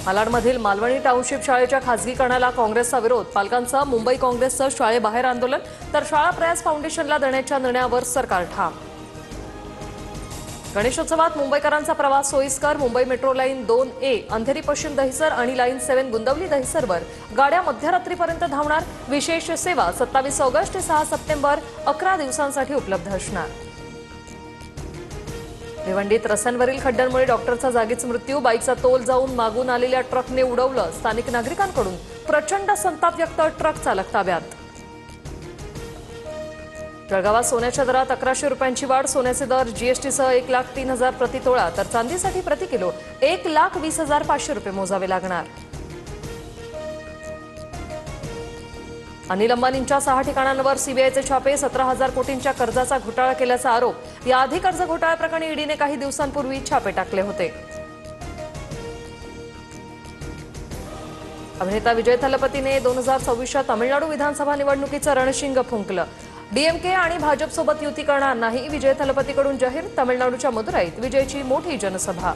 मालाडमधील Malvani township शाळेच्या खासगीकरणाला काँग्रेसचा विरोध। पालकांचा मुंबई काँग्रेसचं शाळेबाहेर आंदोलन, तर शाळा प्रयास फाउंडेशनला देण्याच्या निर्णयावर सरकार ठाम। गणेशोत्सवात मुंबईकरांचा प्रवास सोयीस्कर। Mumbai metro line 2A Andheri पश्चिम दहिसर आणि लाईन 7 गुंदवली दहिसरवर गाड्या मध्यरात्रीपर्यंत धावणार। विशेष सेवा 27 ऑगस्ट ते 6 सप्टेंबर 11 दिवसांसाठी उपलब्ध असणार। भिवंडीत रस्त्यांवरील खड्ड्यांमुळे डॉक्टरचा जागीच मृत्यू। बाईकचा तोल जाऊन मागून आलेल्या ट्रकने उडवलं। स्थानिक नागरिकांकडून प्रचंड संताप व्यक्त। ट्रक चालक ताब्यात। जळगावात सोन्याच्या दरात 1100 रुपयांची वाढ। सोन्याचे दर जीएसटीसह 1,03,000 प्रति तोळा, तर चांदीसाठी प्रति किलो 1,20,500 रुपये मोजावे लागणार। अनिल अंबानींच्या 6 ठिकाणांवर सीबीआयचे छापे। 17,000 कोटींच्या कर्जाचा घोटाळा केल्याचा आरोप। याआधी कर्ज घोटाळ्याप्रकरणी ईडीने काही दिवसांपूर्वी छापे टाकले होते। अभिनेता विजय थलपतीने 2024च्या तामिळनाडू विधानसभा निवडणुकीचं रणशिंग फुंकलं। डीएमके आणि भाजपसोबत युती करणार नाही, विजय थलपतीकडून जाहीर। तामिळनाडूच्या मदुराईत विजयची मोठी जनसभा।